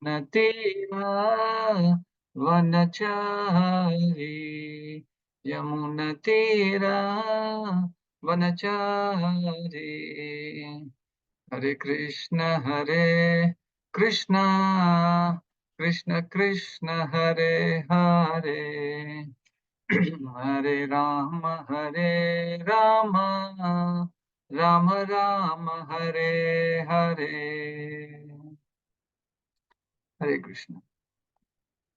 नतीरा वनचारी यमुनतीरा वनचारी Hare Krishna Krishna Krishna Hare Hare Hare Ram Ram Ram Hare Hare Hare Krishna.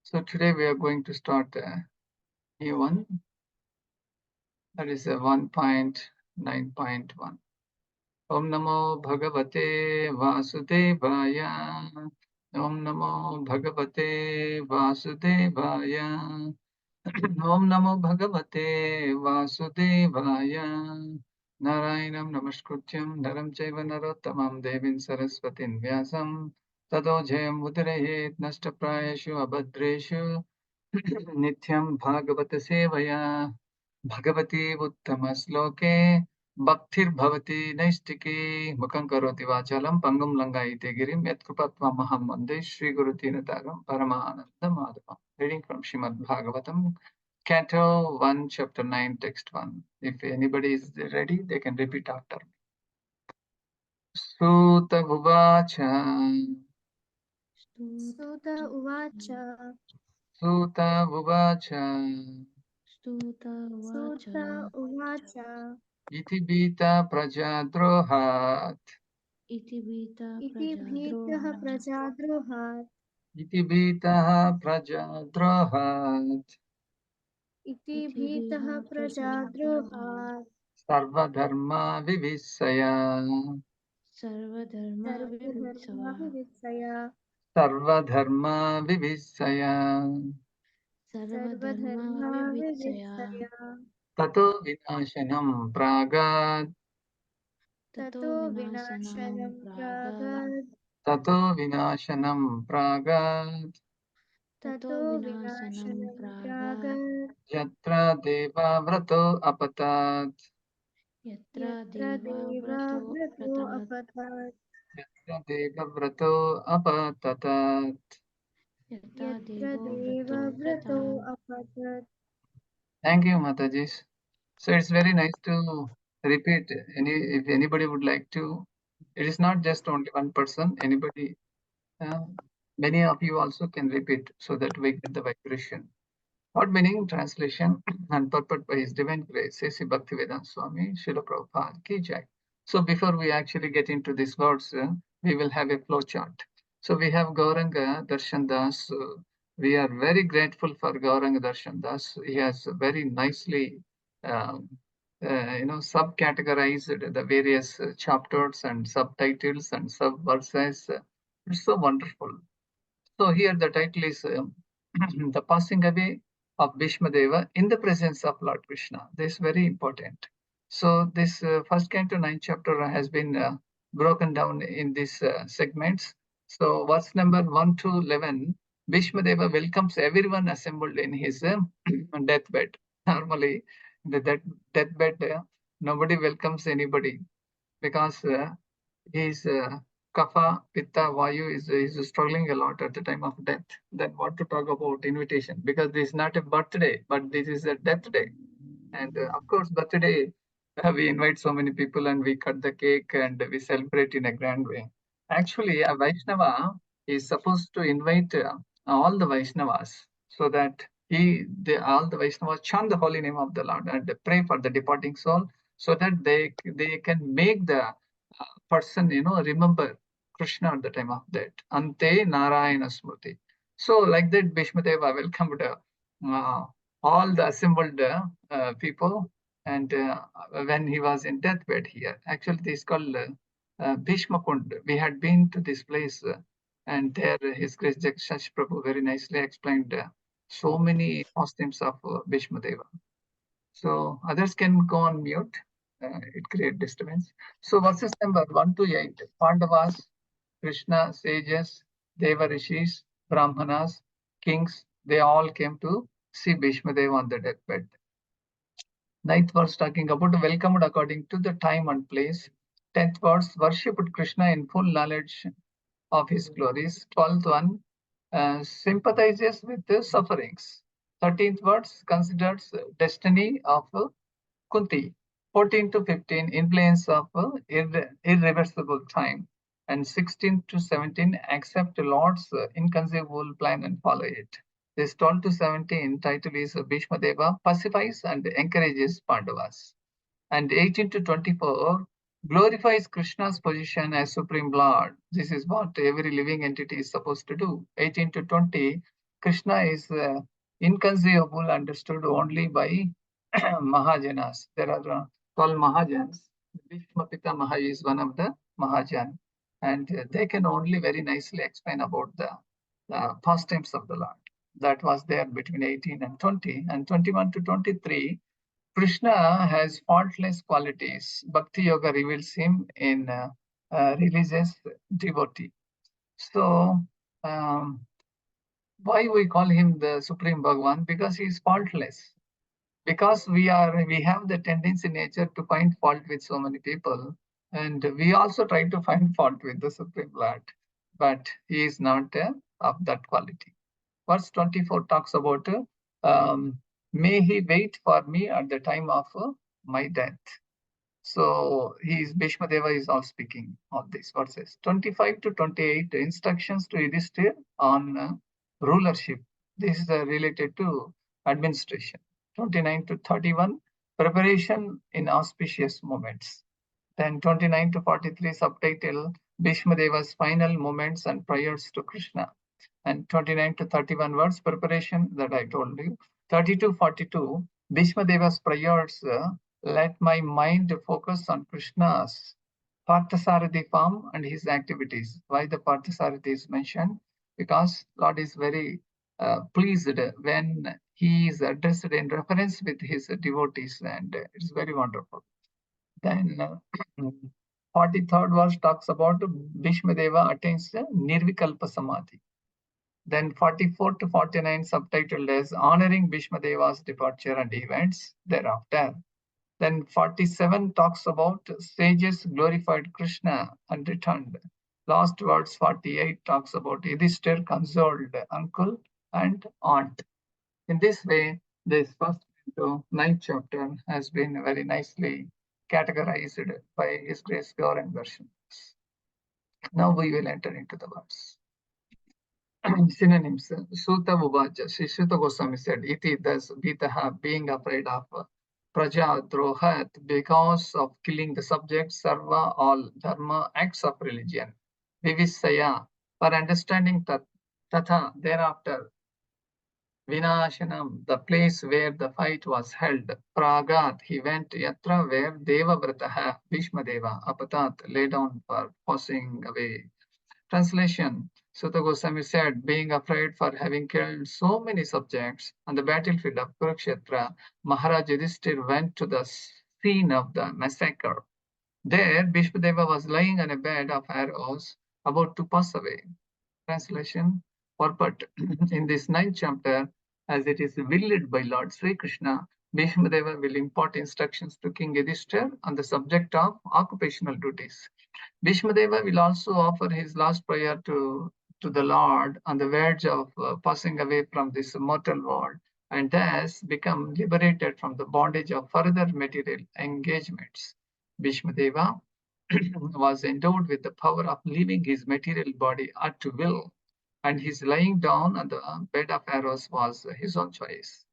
So today we are going to start a new one, that is a 1.9.1. Om Namo Bhagavate Vasudevaya. Om Namo Bhagavate Vasudevaya. Om Namo Bhagavate Vasudevaya. Narayanam Namaskrutyam Naram Chaiva Narottamam Devin Saraswatin Vyasam Tado Jayam Udarayet Nashtaprayashu Abhadreshu Nityam Bhagavata Sevaya Bhagavati Uttama Sloke Bhaktir Bhavati Naistiki Mukam Karoti Vachalam Pangam Langaite Girim Yatkupatva Mahamande Sri Guru Tinatagam Paramahananda Madhava. Reading from Srimad Bhagavatam, Canto 1, Chapter 9, Text 1. If anybody is ready, they can repeat after me. Suta Uvacha Suta Uvacha Suta Uvacha Suta Uvacha Iti Bita Prajadrohat Iti Bhitah Prajadrohat Iti Bita Prajadrohat Iti Bhitah Prajadrohat Sarvadharma Vivisaya Sarvadharma Vivitsaya Sarvadharma Vivisaya Sarvadharma Vivitsaya Tato Vinashanam Pragat Tato Vinashanam Pragat Tato Vinashanam Pragat Tato Vinashanam Pragat Yatra Deva Vrato Apatat Yatra Deva Vrato Apatat Yatra Deva Vrato Apatatat. Yatra Deva Vrato Apatat. Thank you, Matajis. So it's very nice to repeat. If anybody would like to, it is not just only one person. Anybody, uh, many of you also can repeat so that we get the vibration. What meaning, translation, and purport by His Divine Grace, A.C. Bhaktivedanta Swami, Srila Prabhupada Ki Jai. So before we actually get into these words, we will have a flow chart. So we have Gauranga Darshan Das. We are very grateful for Gauranga Darshan Das. He has very nicely, um, subcategorized the various chapters and subtitles and sub verses. It's so wonderful. So here the title is The Passing Away of Bhishma Deva in the Presence of Lord Krishna. This is very important. So this first canto 9th chapter has been broken down in these segments. So verse number 1 to 11, Bhishma Deva welcomes everyone assembled in his deathbed. Normally, the deathbed, nobody welcomes anybody because his kapha, pitta, vayu is struggling a lot at the time of death. Then what to talk about invitation? Because this is not a birthday, but this is a death day. And of course, birthday, we invite so many people and we cut the cake and we celebrate in a grand way. Actually, a Vaishnava is supposed to invite all the Vaishnavas so that all the Vaishnavas chant the holy name of the Lord and pray for the departing soul so that they can make the person, remember Krishna at the time of death. Ante Narayana Smriti. So, like that, Bhishmadeva welcomed all the assembled people. And when he was in deathbed here, actually, this is called Bhishma Kund. We had been to this place, and there His Grace Jagshash Prabhu very nicely explained so many costumes of Bhishmadeva. So others can go on mute. It creates disturbance. So verses number 1 to 8, Pandavas, Krishna, sages, Deva Rishis, Brahmanas, kings, they all came to see Bhishma Deva on the deathbed. Ninth verse talking about welcomed according to the time and place. 10th verse, worshipped Krishna in full knowledge of his glories. 12th one sympathizes with the sufferings. 13th verse considers destiny of Kunti. 14 to 15 influence of irreversible time. And 16 to 17 accept the Lord's inconceivable plan and follow it. This 12 to 17 title is Bhishma Deva pacifies and encourages Pandavas. And 18 to 24 glorifies Krishna's position as Supreme Lord. This is what every living entity is supposed to do. 18 to 20, Krishna is inconceivable, understood only by Mahajanas. There are 12 Mahajans. Bhishma Pitamaha is one of the Mahajan. And they can only very nicely explain about the pastimes of the Lord. That was there between 18 and 20. And 21 to 23, Krishna has faultless qualities. Bhakti Yoga reveals him in religious devotee. So, why we call him the Supreme Bhagavan? Because he is faultless. Because we have the tendency in nature to find fault with so many people, and we also try to find fault with the Supreme Lord, but he is not of that quality. Verse 24 talks about may he wait for me at the time of my death. So Bhishma Deva is all speaking of these verses. 25 to 28 instructions to Yudhishthir on rulership. This is related to administration. 29 to 31 preparation in auspicious moments. Then 29 to 43 subtitle Bhishma Deva's final moments and prayers to Krishna. And 29 to 31 words preparation that I told you. 30 to 42 Bhishma Deva's prayers. Let my mind focus on Krishna's Parthasarathi form and his activities. Why the Parthasarathi is mentioned? Because Lord is very pleased when he is addressed in reference with his devotees, and it's very wonderful. Then 43rd verse talks about Bhishma Deva attains Nirvikalpa Samadhi. Then 44 to 49 subtitled as Honoring Bhishma Deva's departure and events thereafter. Then 47 talks about sages glorified Krishna and returned. Last words 48 talks about Yudhishthir consoled uncle and aunt. In this way, this first into 9th chapter has been very nicely categorized by His Grace Gaurang Darshan. Now we will enter into the verse. Synonyms. Sutta Uvacha. Sri Sutta Goswami said, Iti thus Vitaha, being afraid of Praja Drohat, because of killing the subject, Sarva, all Dharma, acts of religion. Vivisaya, for understanding Tatha, thereafter. Vinashanam, the place where the fight was held. Pragat, he went Yatra, where Devavrataha, Bhishma Deva, Apatat, lay down for passing away. Translation. Sutta Goswami said, being afraid for having killed so many subjects on the battlefield of Kurukshetra, Maharaj Yudhishthir went to the scene of the massacre. There, Bhishmadeva was lying on a bed of arrows, about to pass away. Translation. Purport. In this 9th chapter, as it is willed by Lord Sri Krishna, Bhishmadeva will impart instructions to King Yudhishthir on the subject of occupational duties. Bhishmadeva will also offer his last prayer to the Lord on the verge of passing away from this mortal world, and thus become liberated from the bondage of further material engagements. Bhishmadeva was endowed with the power of leaving his material body at will, and his lying down on the bed of arrows was his own choice.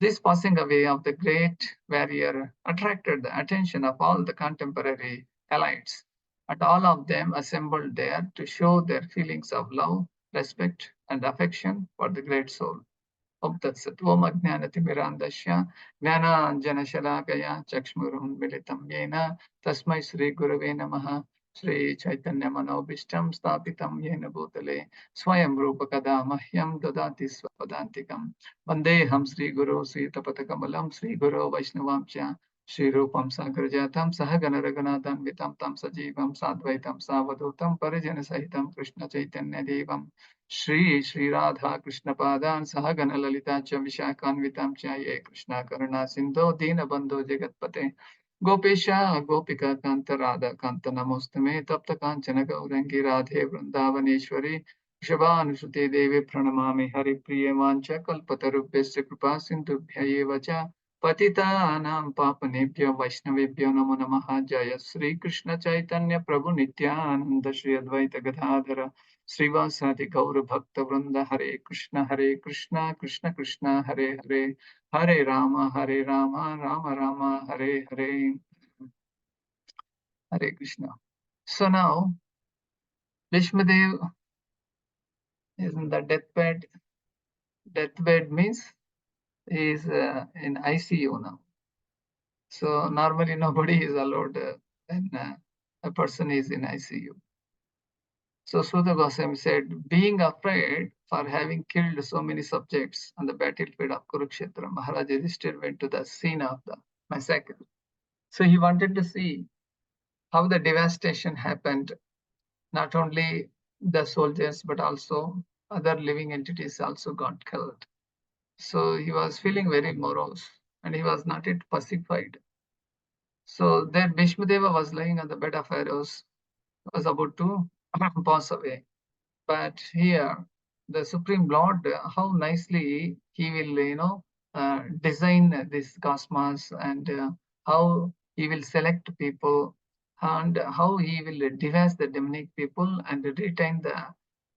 This passing away of the great warrior attracted the attention of all the contemporary elites, and all of them assembled there to show their feelings of love, respect, and affection for the great soul. Om Tat Sat. Om Ajnanatimirandasya Jnananjanashalakaya Chakshmurunnmilitam Yena Tasmai Shri Gurave Namaha. Shri Chaitanya Manobishtam Stapitam Yena Bhutale Swayam Rupa Kada Mahyam Dadati Swapadantikam Vandeham Shri Guru Sri Tapatakabalam Shri Guru Vaishnavamcha Shri Rupam Sagrajatam Sahagana Raghunathan Vitam Tam Sajivam Sadvaitam Savadutam Parijana Sahitam Krishna Chaitanya Devam Shri Shri Radha Krishna Padan Sahagana Lalita Cha Vishakanvitam Cha Ye Krishna Karuna Sindho Dina Bandho Jagatpate Gopesha, Gopika, Kanta, Radha, Kanta, Namostame, Tapta Kanchana, Gaurangi, Radhe, Vrindavaneshwari, Shabhanusuti Devi, Pranamami, Hari Priya Mancha, Kalpatarubhyasya Kripa Sindhubhya eva cha, Patitanam Papanebhyo Vaishnavebhyo Namo Namaha Jaya Sri Krishna Chaitanya Prabhu Nityananda Shri Advaita Gadadhara Srivasadi Gaura Bhakta Vrinda Hare Krishna Krishna Krishna Hare Hare Hare Rama Rama Rama Hare Hare Hare Krishna. So now Bhishmadev is in the deathbed. Deathbed means he is in ICU now. So normally nobody is allowed when a person is in ICU. So Sudha Goswami said, being afraid for having killed so many subjects on the battlefield of Kurukshetra, Maharaj Yudhishthira went to the scene of the massacre. So he wanted to see how the devastation happened. Not only the soldiers, but also other living entities also got killed. So he was feeling very morose and he was not yet pacified. So there Bhishmadeva was lying on the bed of arrows, was about to pass away. But here, the Supreme Lord, how nicely he will, design this cosmos and how he will select people and how he will devase the demonic people and retain the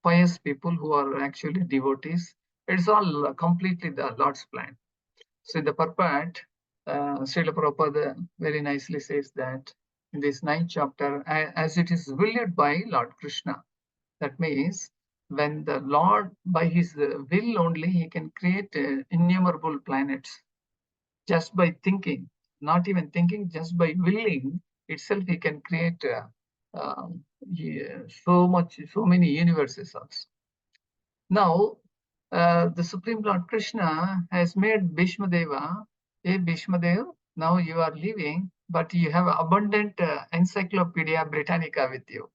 pious people who are actually devotees. It's all completely the Lord's plan. So in the purport, Srila Prabhupada very nicely says that in this ninth chapter, as it is willed by Lord Krishna, that means when the Lord, by his will only, he can create innumerable planets just by thinking, not even thinking, just by willing itself, he can create yeah, so many universes also. Now, the Supreme Lord Krishna has made Bhishmadeva, hey Bhishmadev, now you are leaving, but you have abundant Encyclopedia Britannica with you.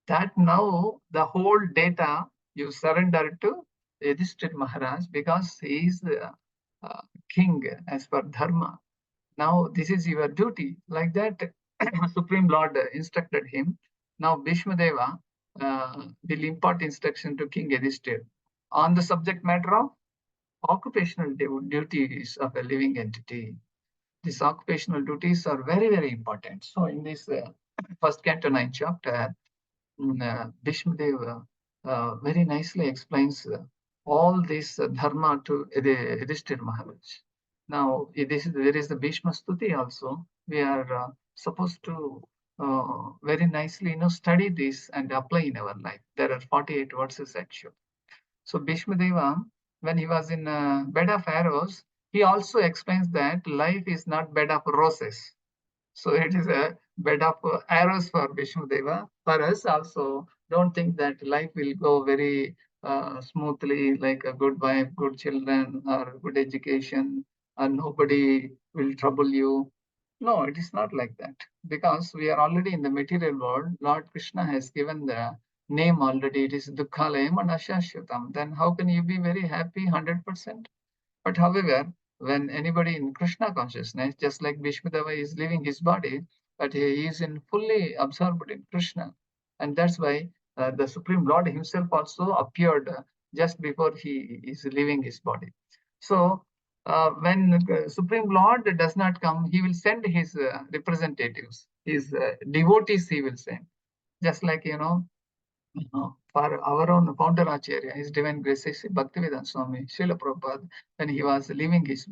That now the whole data you surrender to Yudhishthira Maharaj because he is the king as per dharma. Now this is your duty. Like that, Supreme Lord instructed him. Now Bhishmadeva will impart instruction to King Yudhishthira on the subject matter of occupational duties of a living entity. These occupational duties are very, very important. So in this first canto 9th chapter, Bhishmadev very nicely explains all this dharma to Yudhishthira Maharaj. Now, there is the Bhishma Stuti also. We are supposed to very nicely, study this and apply in our life. There are 48 verses actually. So Bhishma Deva, when he was in bed of arrows, he also explains that life is not bed of roses. So it is a bed of arrows for Vishnudeva. For us also, don't think that life will go very smoothly, like a good wife, good children, or good education, and nobody will trouble you. No, it is not like that. Because we are already in the material world, Lord Krishna has given the name already. It is Dukhalayam and Ashashyatam. Then how can you be very happy 100%? But however, when anybody in Krishna consciousness, just like Bhishmadeva is leaving his body, but he is in fully absorbed in Krishna. And that's why the Supreme Lord himself also appeared just before he is leaving his body. So when Supreme Lord does not come, he will send his representatives, his devotees he will send. Just like, for our own founder Acharya, His Divine Grace Bhaktivedanta Swami, Srila Prabhupada, when he was leaving his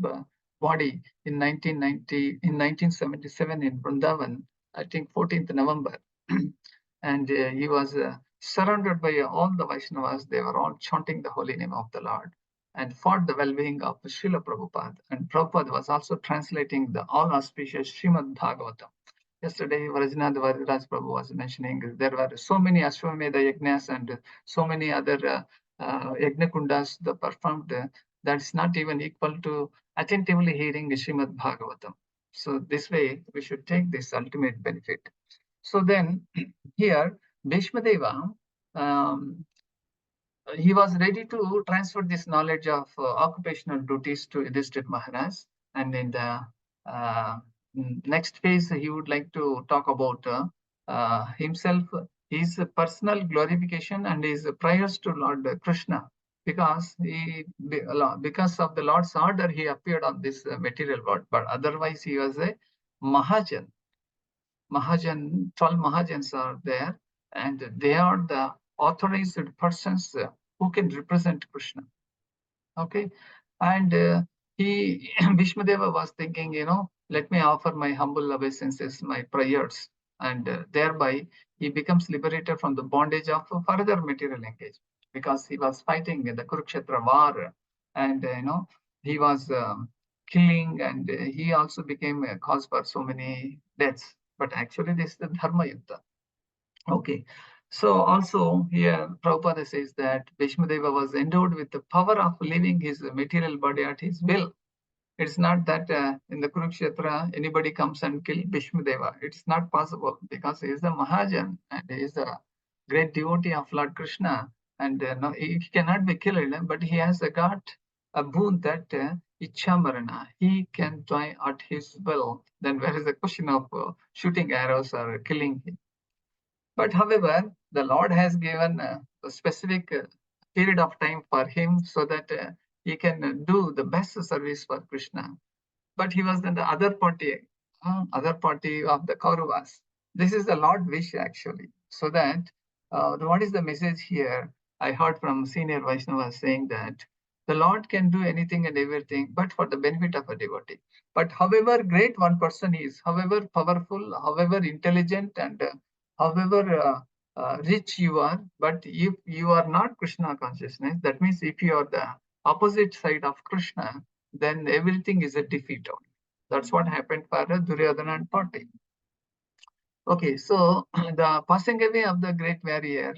body in 1977 in Vrindavan, I think 14th November, and he was surrounded by all the Vaishnavas. They were all chanting the holy name of the Lord and for the well-being of Srila Prabhupada. And Prabhupada was also translating the all auspicious Srimad Bhagavatam. Yesterday, Vrajnath Variraj Prabhu was mentioning there were so many Ashwamedha yajnas and so many other yajna kundas that performed that's not even equal to attentively hearing Srimad Bhagavatam. So this way, we should take this ultimate benefit. So then, here, Bhishmadeva, he was ready to transfer this knowledge of occupational duties to Yudhishthira Maharaj. And in the next phase, he would like to talk about himself, his personal glorification and his prayers to Lord Krishna, because because of the Lord's order, he appeared on this material world. But otherwise, he was a Mahajan. 12 Mahajans are there, and they are the authorized persons who can represent Krishna. Okay, and he Bhishmadeva was thinking, let me offer my humble obeisances, my prayers, and thereby he becomes liberated from the bondage of further material engagement, because he was fighting in the Kurukshetra war, and he was killing, and he also became a cause for so many deaths. But actually, this is the Dharma Yuddha. Okay. So also here Prabhupada says that Bhishmadeva was endowed with the power of leaving his material body at his will. It's not that in the Kurukshetra anybody comes and kill Bhishmadeva. It's not possible, because he is the Mahajan and he is a great devotee of Lord Krishna, and no, he cannot be killed, but he has got a boon that Ichambarana, he can die at his will. Then where is the question of shooting arrows or killing him? But however, the Lord has given a specific period of time for him, so that he can do the best service for Krishna. But he was in the other party of the Kauravas. This is the Lord wish, actually. So that what is the message here? I heard from senior Vaishnavas saying that the Lord can do anything and everything, but for the benefit of a devotee. But however great one person is, however powerful, however intelligent, and however rich you are, but if you are not Krishna consciousness, that means if you are the opposite side of Krishna, then everything is a defeat. That's what happened for Duryodhana and party. Okay, so the passing away of the great warrior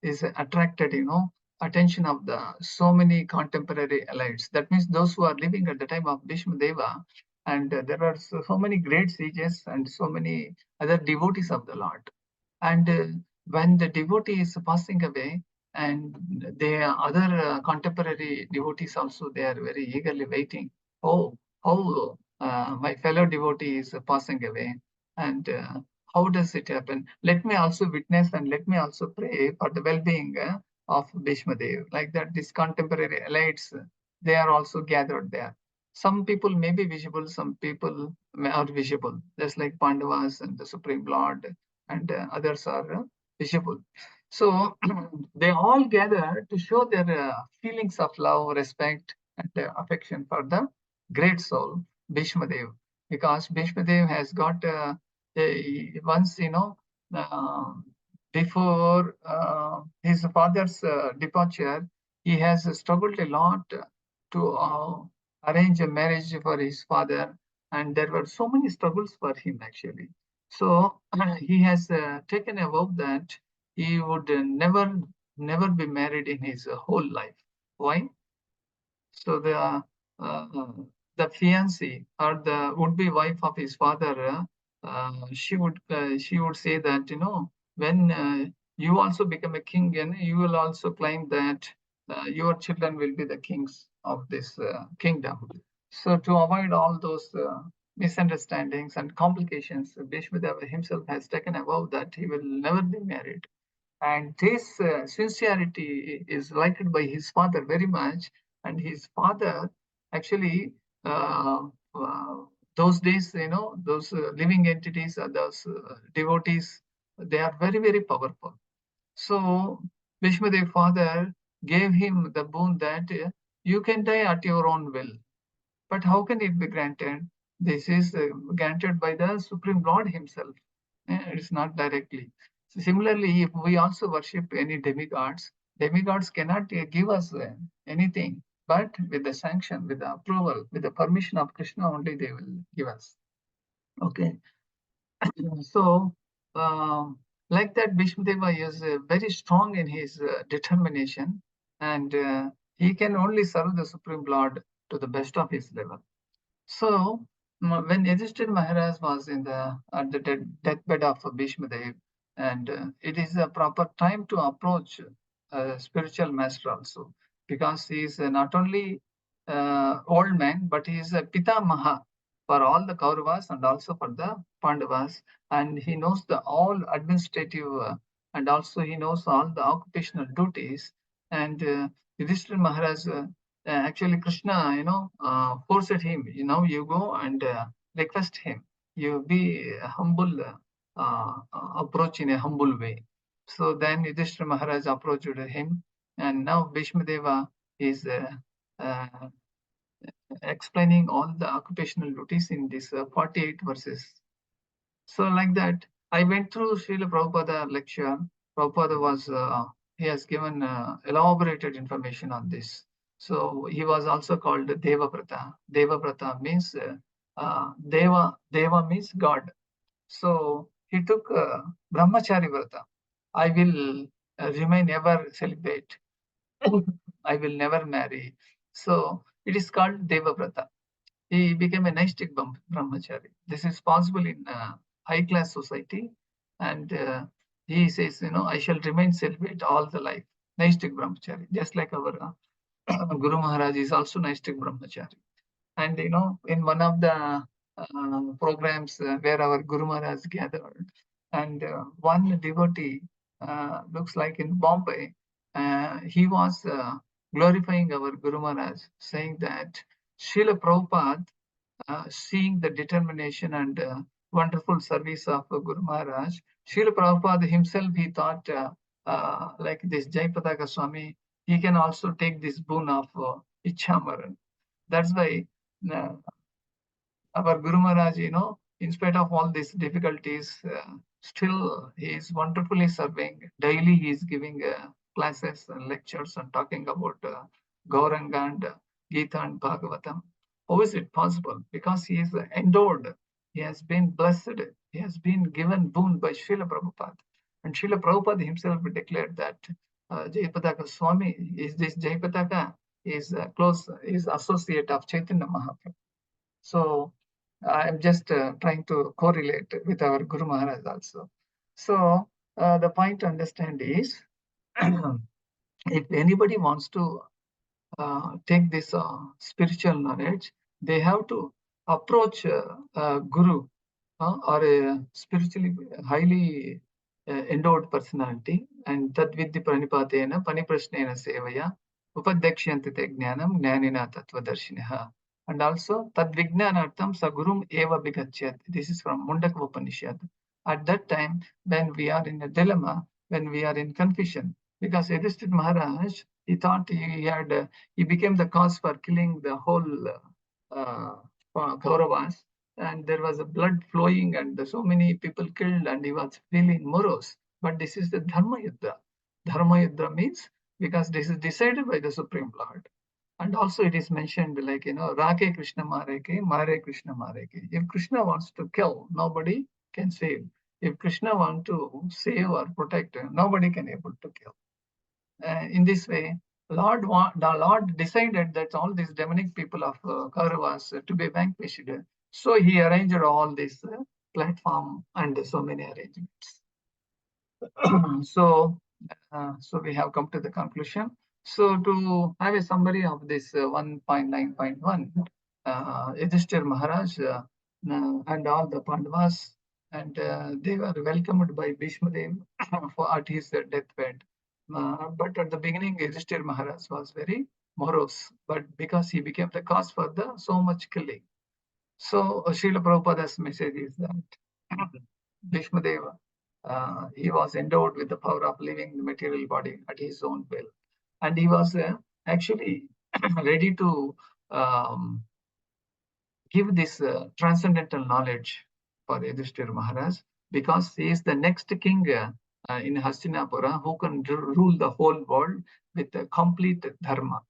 is attracted, attention of the so many contemporary elites. That means those who are living at the time of Bhishma Deva, and there are so many great sages and so many other devotees of the Lord. And when the devotee is passing away, and the other contemporary devotees also, they are very eagerly waiting. Oh, how my fellow devotee is passing away, and how does it happen? Let me also witness and let me also pray for the well-being of Bhishma Dev. Like that, these contemporary elites, they are also gathered there. Some people may be visible, some people are visible, just like Pandavas and the Supreme Lord, and others are visible. So they all gather to show their feelings of love, respect, and affection for the great soul, Bhishma Dev, because Bhishma Dev has got once, uh, before his father's departure, he has struggled a lot to arrange a marriage for his father, and there were so many struggles for him, actually. So he has taken a vow that he would never be married in his whole life. Why? So the fiancée or the would-be wife of his father, she would say that, when you also become a king, and you will also claim that your children will be the kings of this kingdom. So to avoid all those misunderstandings and complications, Bhishmadeva himself has taken a vow that he will never be married. And this sincerity is liked by his father very much. And his father actually, uh, uh, those days, those living entities, those devotees, they are very, very powerful. So Bhishmadev father gave him the boon that you can die at your own will. But how can it be granted? This is granted by the Supreme Lord himself. It's not directly. So similarly, if we also worship any demigods, demigods cannot give us anything, but with the sanction, with the approval, with the permission of Krishna only they will give us. Okay. So, like that, Bhishmadeva is very strong in his determination, and he can only serve the Supreme Lord to the best of his level. So, when Yudhishthir Maharaj was at the deathbed of Bhishmadev, and it is a proper time to approach a spiritual master also, because he is not only old man, but he is a Pitamaha for all the Kauravas and also for the Pandavas, and he knows the all administrative and also he knows all the occupational duties. And Yudhishthira Maharaj, actually Krishna, forced him, you go and request him, you be humble, approach in a humble way. So then Yudhishthira Maharaj approached him, and now Bhishma Deva is uh, explaining all the occupational duties in this 48 verses. So like that, I went through Srila Prabhupada lecture. Prabhupada he has given elaborated information on this. So he was also called Devavrata. Devavrata means Deva means God. So he took Brahmachari Vrata. I will remain ever celibate. I will never marry. So it is called Devavrata. He became a Naistic Brahmachari. This is possible in high class society. And he says, I shall remain celibate all the life. Naistic Brahmachari. Just like our Guru Maharaj is also Naistic Brahmachari. And in one of the programs where our Guru Maharaj gathered, and one devotee looks like in Bombay, he was glorifying our Guru Maharaj, saying that Srila Prabhupada, seeing the determination and wonderful service of Guru Maharaj, Srila Prabhupada himself, he thought like this Jayapataka Swami, he can also take this boon of Ichhamaran. That's why uh, our Guru Maharaj, in spite of all these difficulties, still he is wonderfully serving. Daily he is giving classes and lectures and talking about Gauranga and Gita and Bhagavatam. How is it possible? Because he is endowed, he has been blessed, he has been given boon by Srila Prabhupada. And Srila Prabhupada himself declared that Jayapataka Swami is this Jayapataka is is associate of Chaitanya Mahaprabhu. So I'm just trying to correlate with our Guru Maharaj also. So the point to understand is, if anybody wants to take this spiritual knowledge, they have to approach Guru or a spiritually highly endowed personality, and tadvidhi pranipatena paniprashnena sevaya upadhyakshyanti te jnanam jnanina tattvadarshinaha. And also tadvijnanartam sagurum eva bigachyat. This is from Mundaka Upanishad. At that time, when we are in a dilemma, when we are in confusion, because Yudhishthira Maharaj, he thought he became the cause for killing the whole Kauravas, and there was a blood flowing and so many people killed, and he was feeling morose. But this is the Dharma Yuddha. Dharma Yuddha means because this is decided by the Supreme Lord. And also it is mentioned like, Rake Krishna Mareke, Mare Krishna Mareke. If Krishna wants to kill, nobody can save. If Krishna wants to save or protect, nobody can able to kill. In this way, the Lord decided that all these demonic people of Kauravas to be vanquished. So he arranged all this platform and so many arrangements. So we have come to the conclusion. So to have a summary of this 1.9.1, Yudhishthira Maharaj and all the Pandavas, and they were welcomed by Bhishma Dev for at his deathbed. But at the beginning, Yudhishthira Maharaj was very morose, but because he became the cause for the so much killing. So Srila Prabhupada's message is that Bhishma Deva, he was endowed with the power of living the material body at his own will. And he was actually ready to give this transcendental knowledge for Yudhishthira Maharaj, because he is the next king in Hastinapura who can rule the whole world with a complete dharma.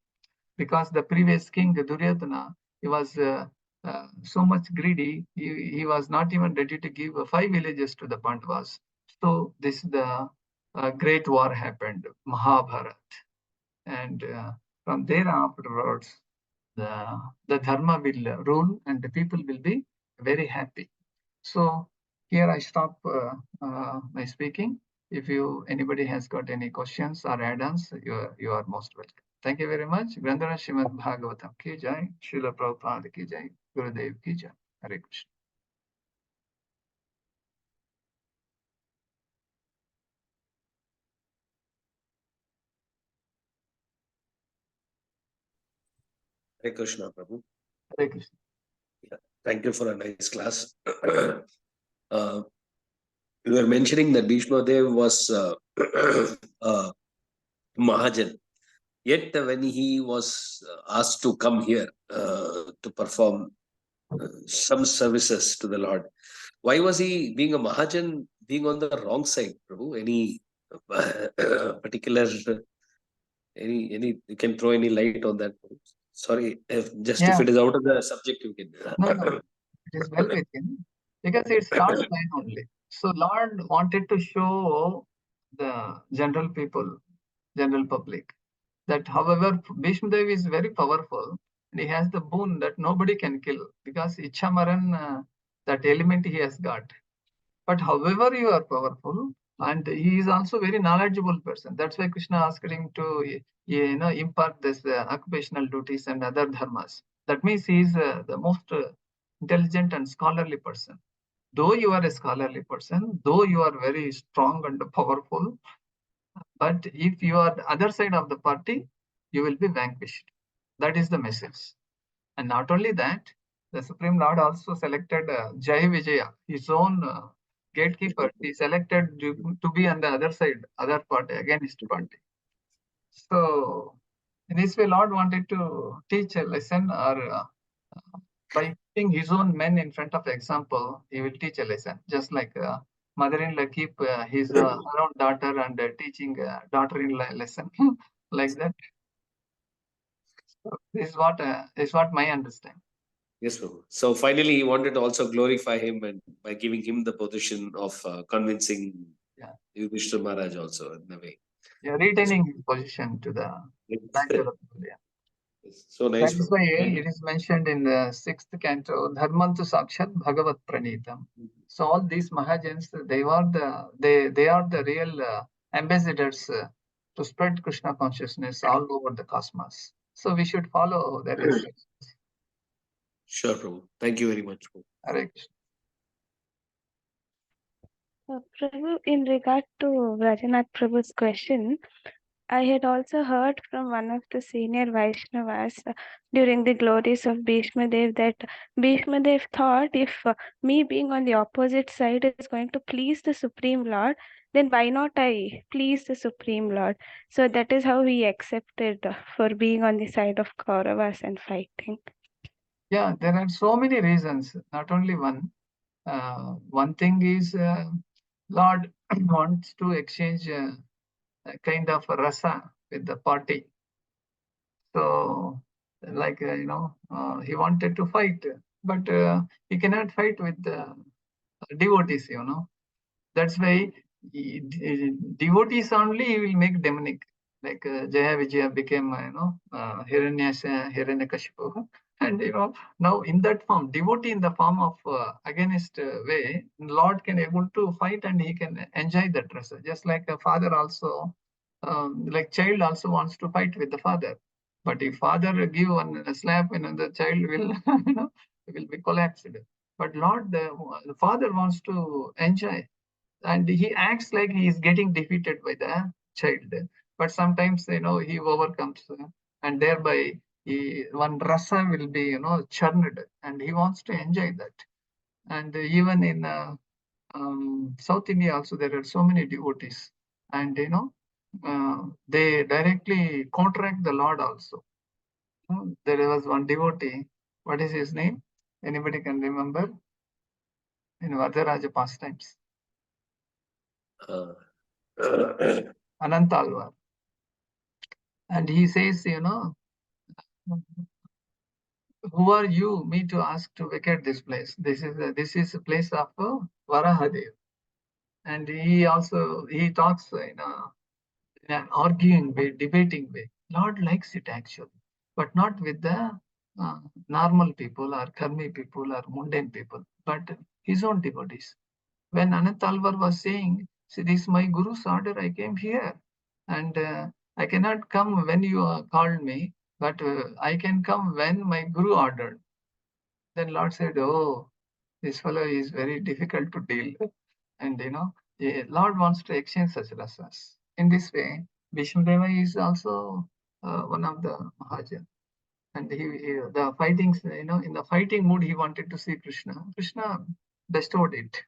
Because the previous king, Duryodhana, he was so much greedy, he was not even ready to give 5 villages to the Pandavas. So this the great war happened, Mahabharat. And from there afterwards, the dharma will rule and the people will be very happy. So here I stop my speaking. If anybody has got any questions or add-ons, you are most welcome. Thank you very much. Grandhara Srimad Bhagavatam ki jai, Srila Prabhupada ki jai, Gurudev ki jai. Hare Krishna. Hare Krishna, Prabhu. Hare Krishna. Yeah, thank you for a nice class. You were mentioning that Bhishma Dev was Mahajan. Yet when he was asked to come here to perform some services to the Lord, why was he being a Mahajan being on the wrong side, Prabhu? Any particular, any you can throw any light on that? Sorry, if it is out of the subject, you can. No, it is well within, because it's Lord's line only. So Lord wanted to show the general people, general public, that however Bhishma Dev is very powerful, and he has the boon that nobody can kill, because Ichamaran, that element he has got. But however you are powerful, and he is also very knowledgeable person. That's why Krishna asked him to impart this occupational duties and other dharmas. That means he is the most intelligent and scholarly person. Though you are a scholarly person, though you are very strong and powerful, but if you are the other side of the party, you will be vanquished. That is the message. And not only that, the Supreme Lord also selected Jai Vijaya, his own gatekeeper. He selected to be on the other side, other party, against party. So, in this way, Lord wanted to teach a lesson, or by putting his own men in front of example, he will teach a lesson. Just like mother-in-law keep his her own daughter and teaching daughter-in-law lesson, like that. So this is what my understanding. Yes, Prabhu. So finally, he wanted to also glorify him, and by giving him the position of convincing Yudhishthira Maharaj also in a way. Yeah, retaining his position to the back to the people. Yeah. So nice. That is why it is mentioned in the 6th canto, Dharmantu Sakshat Bhagavat Pranitam. So all these Mahajans, they are the real ambassadors to spread Krishna consciousness all over the cosmos. So we should follow their instructions. Sure, Prabhu. Thank you very much, Prabhu. Hare Krishna. Prabhu, in regard to Rajanath Prabhu's question, I had also heard from one of the senior Vaishnavas during the glories of Bhishma Dev that Bhishma Dev thought, if me being on the opposite side is going to please the Supreme Lord, then why not I please the Supreme Lord? So that is how he accepted for being on the side of Kauravas and fighting. Yeah, there are so many reasons, not only one. One thing is Lord wants to exchange a kind of rasa with the party. So, like, he wanted to fight, but he cannot fight with the devotees, That's why devotees only he will make demonic. Like Jaya Vijaya became, Hiranyakashipu. And, now in that form, devotee in the form of against way, Lord can able to fight and he can enjoy that rasa. Just like a father also, like child also wants to fight with the father. But if father give one slap, the child will, will be collapsed. But Lord, the father wants to enjoy, and he acts like he is getting defeated by the child. But sometimes, he overcomes, and thereby one rasa will be, churned, and he wants to enjoy that. And even in South India also, there are so many devotees, and they directly contract the Lord also. There was one devotee. What is his name? Anybody can remember? In Vardharaja pastimes. Anantalvar. And he says, who are you, me to ask to vacate this place? This is a place of Varahadev. And he talks in an arguing way, debating way. Lord likes it actually, but not with the normal people or karmi people or mundane people, but his own devotees. When Anantalvar was saying, see, this is my Guru's order, I came here. And I cannot come when you called me, but I can come when my Guru ordered. Then Lord said, "Oh, this fellow is very difficult to deal." And Lord wants to exchange such rasas. In this way, Bhishmadeva is also one of the Mahajan. And the fightings, in the fighting mood, he wanted to see Krishna. Krishna bestowed it.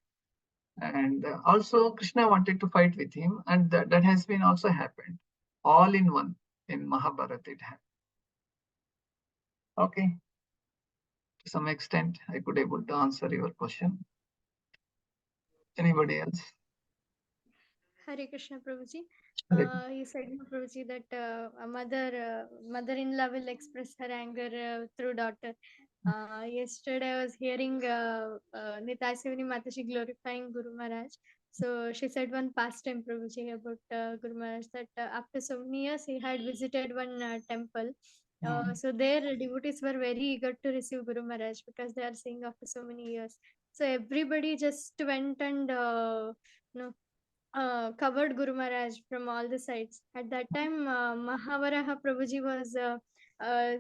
And also Krishna wanted to fight with him, and that has been also happened. All in one in Mahabharata it happened. Okay. To some extent, I could able to answer your question. Anybody else? Hare Krishna Prabhuji. Hare He said, Prabhuji, that a mother-in-law will express her anger through daughter. Yesterday I was hearing Nitai Sivani Mataji glorifying Guru Maharaj. So she said one pastime, Prabhuji, about Guru Maharaj, that after so many years he had visited one temple. So their devotees were very eager to receive Guru Maharaj because they are seeing after so many years. So everybody just went and covered Guru Maharaj from all the sides. At that time, Mahavaraha Prabhuji was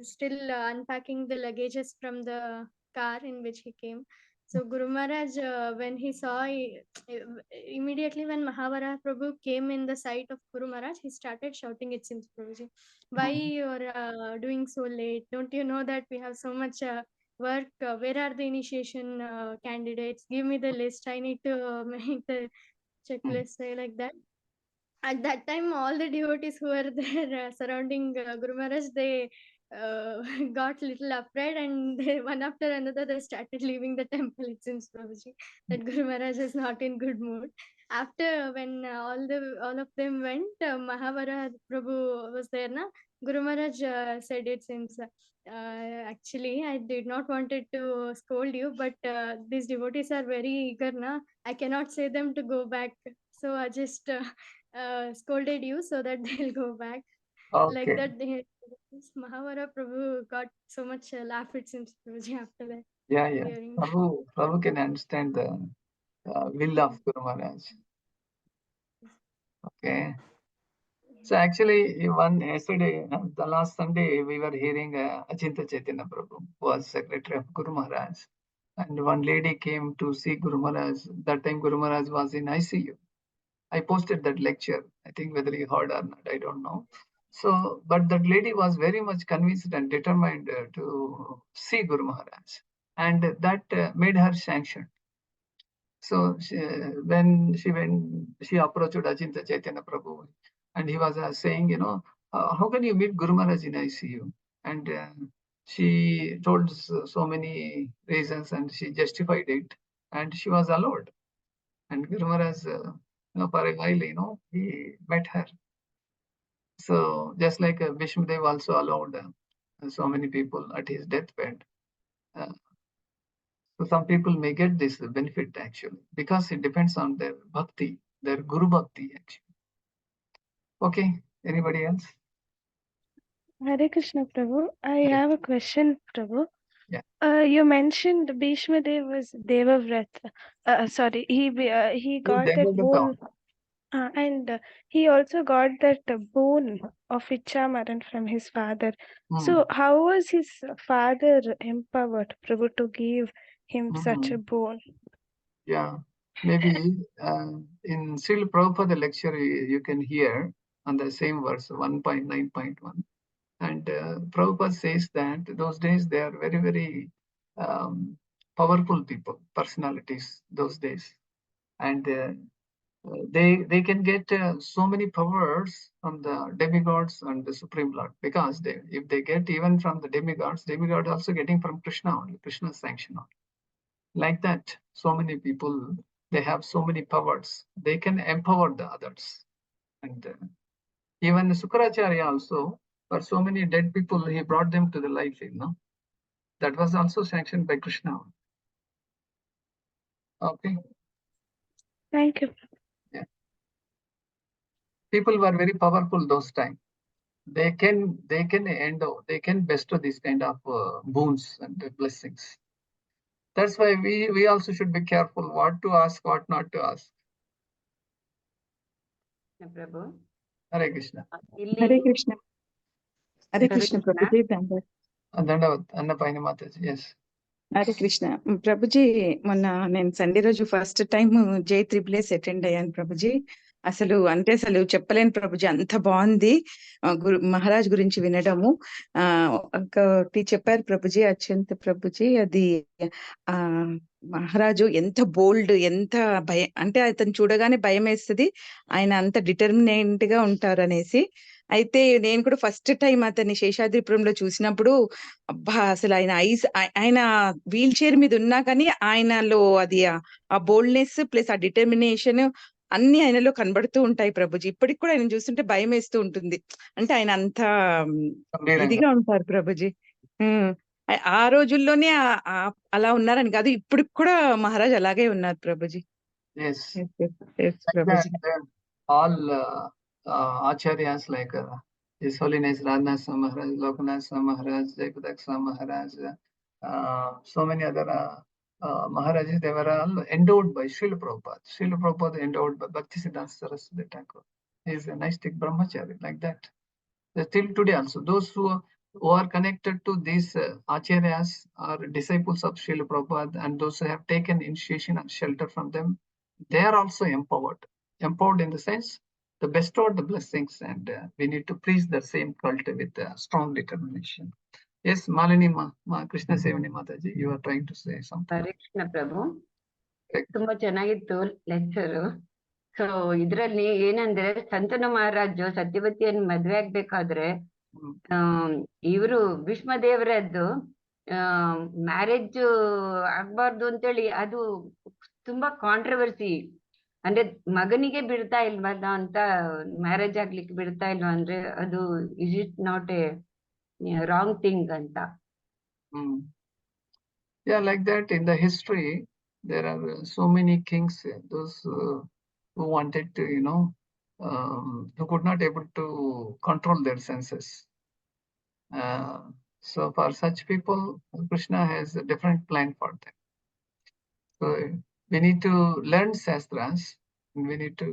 still unpacking the luggages from the car in which he came. So Guru Maharaj, when he saw, immediately when Mahavaraha Prabhu came in the sight of Guru Maharaj, he started shouting, "It seems, Prabhuji, why you are doing so late? Don't you know that we have so much work? Where are the initiation candidates? Give me the list. I need to make the checklist," say like that. At that time, all the devotees who were there surrounding Guru Maharaj, they got little afraid, and one after another they started leaving the temple. It seems, Prabhuji, that Guru Maharaj is not in good mood. After when all of them went, Mahavara Prabhu was there. Na Guru Maharaj said, "It seems." Actually, I did not wanted to scold you, but these devotees are very eager. Na, I cannot say them to go back, so I just scolded you so that they'll go back. Like Okay. that, Mahavara Prabhu got so much laugh, it seems, Prabhuji, after that. Yeah. Hearing. Prabhu can understand the will of Guru Maharaj. Okay. So actually, yesterday, the last Sunday, we were hearing Achinta Chaitanya Prabhu, who was secretary of Guru Maharaj. And one lady came to see Guru Maharaj. That time Guru Maharaj was in ICU. I posted that lecture. I think whether he heard or not, I don't know. So, but that lady was very much convinced and determined to see Guru Maharaj. And that made her sanction. So when she approached Achinta Chaitanya Prabhu, and he was saying, how can you meet Guru Maharaj in ICU? And she told so many reasons, and she justified it, and she was allowed. And Guru Maharaj, for a while, he met her. So just like Bhishmadev also allowed so many people at his deathbed. So some people may get this benefit actually, because it depends on their bhakti, their guru bhakti actually. Okay, anybody else? Hare Krishna Prabhu. I have a question, Prabhu. Yeah. You mentioned Bhishma Dev was Devavrata. Sorry, he got that Devavrata. boon, and he also got that boon of Ichamaran from his father. So how was his father empowered, Prabhu, to give him such a boon? Yeah, maybe in Srila Prabhupada lecture you can hear on the same verse 1.9.1. And Prabhupada says that those days they are very, very powerful people, personalities those days. And they can get so many powers from the demigods and the Supreme Lord, because if they get even from the demigods also getting from Krishna only, Krishna's sanction only. Like that, so many people, they have so many powers, they can empower the others. And even Sukracharya also, for so many dead people, he brought them to the life, that was also sanctioned by Krishna. Okay. Thank you. Yeah. People were very powerful those times. They can bestow these kind of boons and blessings. That's why we also should be careful what to ask, what not to ask. Prabhu. Hare Krishna. Hare Krishna. Hare Krishna, Prabhuji. Dandavat, Annapayana Mataji, yes. Hare Krishna. Prabhuji, మొన్న నేను Sunday రోజు first time J3S attend అయ్యాను ప్రభుజీ. అసలు చెప్పలేను ప్రభుజీ, అంత బాగుంది మహారాజ్ గురించి వినడము. ఒకటి చెప్పారు ప్రభుజీ, అత్యంత ప్రభుజీ, అది ఆ మహారాజు ఎంత బోల్డ్, ఎంత భయం అంటే అతను చూడగానే భయం వేస్తుంది, ఆయన అంత డిటర్మినెంట్ గా ఉంటారు అనేసి. అయితే నేను కూడా ఫస్ట్ టైం అతన్ని శేషాద్రిపురంలో చూసినప్పుడు, అబ్బా అసలు ఆయన వీల్ చైర్ మీద ఉన్నా కానీ ఆయనలో అది ఆ బోల్డ్నెస్ ప్లస్ ఆ డిటర్మినేషన్ అన్ని ఆయనలో కనబడుతూ ఉంటాయి ప్రభుజీ. ఇప్పటికి కూడా ఆయన చూస్తుంటే భయం వేస్తూ ఉంటుంది. అంటే ఆయన అంత ఇదిగా ఉంటారు ప్రభుజీ. ఆ రోజుల్లోనే అలా ఉన్నారని కాదు, ఇప్పుడు కూడా మహారాజ్ అలాగే ఉన్నారు Prabhuji. Prabhuji. All acharyas like His Holiness Radhanath Maharaj, Lokanath Maharaj, Jaypatak Maharaj, so many other Maharajas, they were all endowed by Srila Prabhupada. Srila Prabhupada endowed by Bhaktisiddhanta Saraswati Thakur. He is a Naistic Brahmachari, like that. Still today also, those who are connected to these acharyas are disciples of Srila Prabhupada, and those who have taken initiation and shelter from them, they are also empowered. Empowered in the sense, the bestowed the blessings, and we need to preach the same cult with strong determination. Yes, Malini Krishna Sevani Mataji, you are trying to say something. Hare Krishna Prabhu. ತುಂಬಾ ಚೆನ್ನಾಗಿತ್ತು lecture. So ಇದ್ರಲ್ಲಿ ಏನಂದ್ರೆ ಸಂತನ ಮಹಾರಾಜು ಸತ್ಯವತಿಯನ್ನು ಮದ್ವೆ ಆಗ್ಬೇಕಾದ್ರೆ ಇವರು ಭೀಷ್ಮದೇವರದ್ದು marriage ಆಗ್ಬಾರ್ದು ಅಂತೇಳಿ ಅದು ತುಂಬಾ ಕಾಂಟ್ರವರ್ಸಿ. ಅಂದ್ರೆ ಮಗನಿಗೆ ಬಿಡ್ತಾ ಇಲ್ವಲ್ಲ ಅಂತ, ಮ್ಯಾರೇಜ್ ಆಗ್ಲಿಕ್ಕೆ ಬಿಡ್ತಾ ಇಲ್ವಾ ಅಂದ್ರೆ ಅದು is it not A wrong thing ಅಂತ. Yeah, like that in the history there are so many kings, those who wanted to, who could not able to control their senses. So for such people, Krishna has a different plan for them. So we need to learn Shastras, and we need to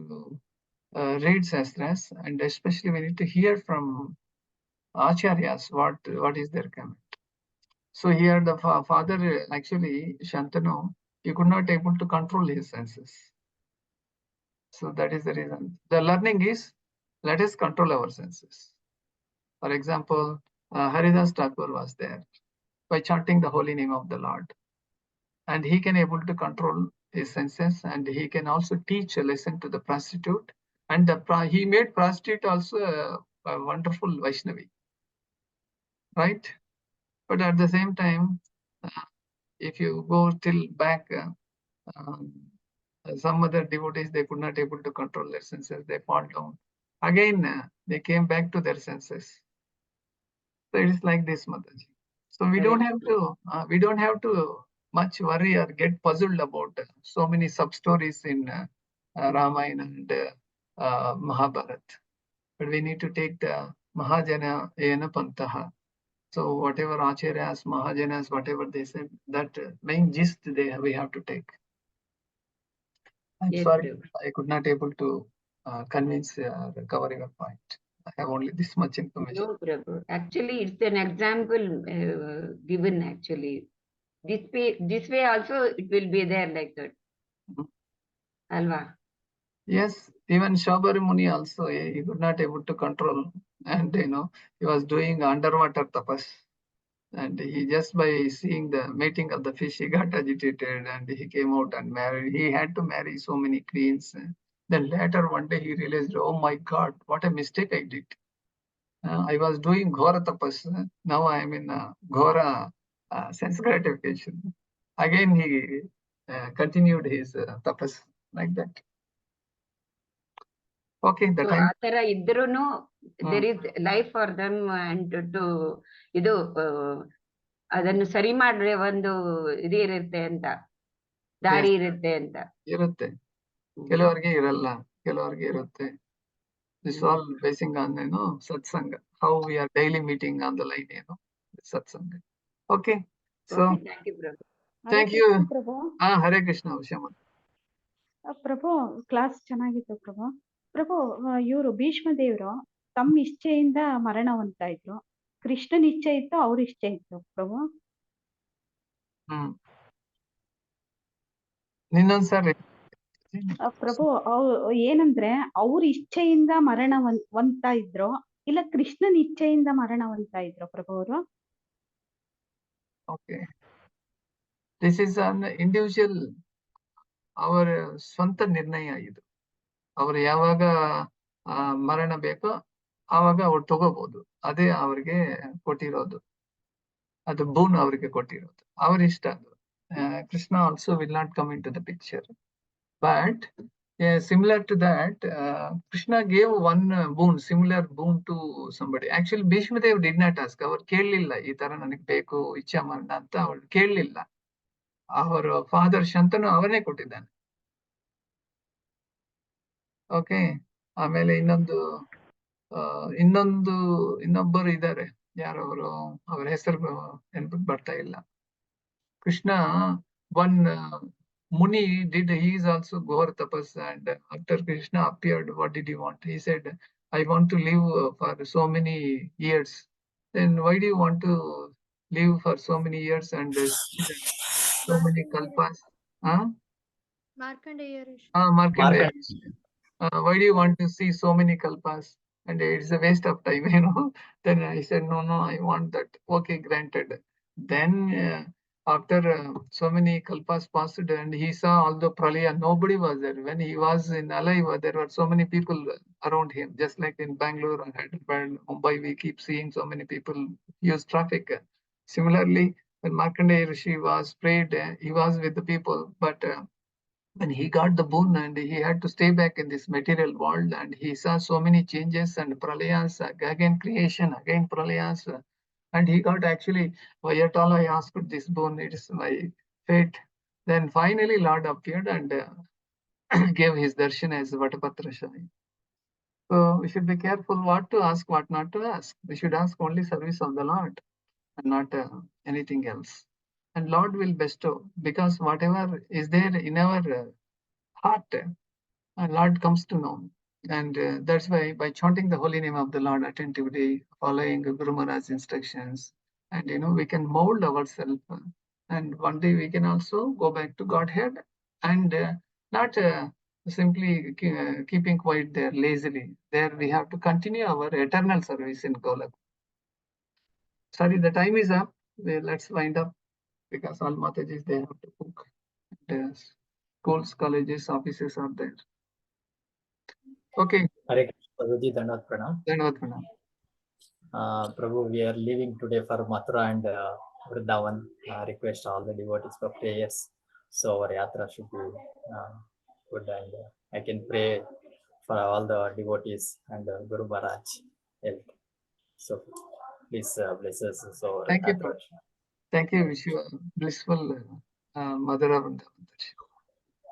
read Shastras, and especially we need to hear from Acharyas what is their comment. So here the father, actually Shantanu, he could not able to control his senses. So that is the reason. The learning is, let us control our senses. For example, Haridas Thakur was there by chanting the holy name of the Lord, and he can able to control his senses, and he can also teach a lesson to the prostitute, and he made prostitute also a wonderful Vaishnavi, right? But at the same time, if you go till back, some other devotees, they could not able to control their senses, they fall down. Again, they came back to their senses. So it is like this, Mataji. So we don't have to much worry or get puzzled about so many sub-stories in Ramayana and Mahabharata. But we need to take the Mahajana Ena Pantaha. So whatever Acharyas, Mahajanas, whatever they said, that main gist we have to take. I'm sorry, I could not able to convince or cover your point. I have only this much information. No, Prabhu. Actually, it's an example given actually. This way also it will be there like that. Alva. Yes, even Shobari Muni also, he could not able to control, and he was doing underwater tapas, and he just by seeing the mating of the fish, he got agitated, and he came out and married. He had to marry so many queens. Then later one day he realized, oh my God, what a mistake I did. I was doing Ghora tapas. Now I am in Ghora sense gratification. Again he continued his tapas like that. Okay, the time. ಆ ತರ ಇದ್ರೂನು there is life for them, and to ಇದು ಅದನ್ನು ಸರಿ ಮಾಡ್ರೆ ಒಂದು ಇದು ಇರುತ್ತೆ ಅಂತ, ದಾರಿ ಇರುತ್ತೆ ಅಂತ. ಇರುತ್ತೆ, ಕೆಲವರಿಗೆ ಇರಲ್ಲ, ಕೆಲವರಿಗೆ ಇರುತ್ತೆ. This all basing on satsanga, how we are daily meeting on the line, satsanga. Okay, so thank you, Prabhu. Thank you. Prabhu. Hare Krishna, Ushama. Prabhu, class ಚೆನ್ನಾಗಿತ್ತು ಪ್ರಭು. ಪ್ರಭು, ಇವರು ಭೀಷ್ಮ ದೇವರು ತಮ್ಮ ಇಚ್ಛೆಯಿಂದ ಮರಣ ಹೊಂದ್ತಾ ಇದ್ರು. ಕೃಷ್ಣನ ಇಚ್ಛೆ ಇತ್ತು, ಅವ್ರ ಇಚ್ಛೆ ಇತ್ತು ಪ್ರಭು. ಇನ್ನೊಂದ್ಸರಿ ಪ್ರಭು ಏನಂದ್ರೆ ಅವ್ರ ಇಚ್ಛೆಯಿಂದ ಮರಣ ಹೊಂದ್ತಾ ಇದ್ರು, ಇಲ್ಲ ಕೃಷ್ಣನ ಇಚ್ಛೆಯಿಂದ ಮರಣ ಹೊಂದ್ತಾ ಇದ್ರು ಪ್ರಭು ಅವರು? Okay, this is an individual, ಅವರ ಸ್ವಂತ ನಿರ್ಣಯ ಇದು. ಅವರು ಯಾವಾಗ ಮರಣ ಬೇಕೋ ಆವಾಗ ಅವ್ರು ತಗೋಬಹುದು. ಅದೇ ಅವ್ರಿಗೆ ಕೊಟ್ಟಿರೋದು, ಅದು ಬೂನ್ ಅವರಿಗೆ ಕೊಟ್ಟಿರೋದು, ಅವ್ರ ಇಷ್ಟ ಅದು. Krishna also will not come into the picture, but similar to that, Krishna gave one boon, similar boon to somebody. Actually, Bhishmadev did not ask. ಅವ್ರು ಕೇಳಲಿಲ್ಲ ಈ ತರ ನನಗೆ ಬೇಕು ಇಚ್ಛಾ ಮರಣ ಅಂತ, ಅವ್ರು ಕೇಳಲಿಲ್ಲ. ಅವರ ಫಾದರ್ ಶಂತನು ಅವನೇ ಕೊಟ್ಟಿದ್ದಾನೆ. ಓಕೆ, ಆಮೇಲೆ ಇನ್ನೊಬ್ಬರು ಇದ್ದಾರೆ, ಯಾರವರು, ಅವರ ಹೆಸರು ನೆನಪಿಗೆ ಬರ್ತಾ ಇಲ್ಲ. Krishna one Muni did, he is also Ghor Tapas, and after Krishna appeared, what did he want? He said, I want to live for so many years. Then why do you want to live for so many years and so many kalpas? Markandeya Rishi. Markandeya Rishi. Why do you want to see so many kalpas? And it's a waste of time, you know. Then I said, no, I want that. Okay, granted. Then after so many kalpas passed and he saw all the pralaya, nobody was there. When he was in alive, there were so many people around him, just like in Bengaluru and Hyderabad, Mumbai, we keep seeing so many people use traffic. Similarly, when Markandeya Rishi was prayed, he was with the people, but when he got the boon and he had to stay back in this material world, and he saw so many changes and pralayas, again creation, again pralayas, and he got actually, why at all I asked this boon, it is my fate. Then finally Lord appeared and gave his darshan as Vatapatra Shai. So we should be careful what to ask, what not to ask. We should ask only service of the Lord and not anything else. And Lord will bestow, because whatever is there in our heart, Lord comes to know. And that's why by chanting the holy name of the Lord attentively, following Guru Maharaj's instructions, and we can mold ourselves. And one day we can also go back to Godhead, and not simply keeping quiet there lazily. There we have to continue our eternal service in Golak. Sorry, the time is up. Let's wind up, because all Matajis, they have to cook. And, schools, colleges, offices are there. Okay. Hare Krishna, Prabhuji, Dandavat Pranam. Dandavat Pranam. Prabhu, we are leaving today for Mathura and Vrindavan. Request all the devotees for prayers. So our yatra should be good, and I can pray for all the devotees and Guru Maharaj health. So please bless us. So thank you, Prabhu. Thank you. Wish you a blissful Madhura Vrindavan.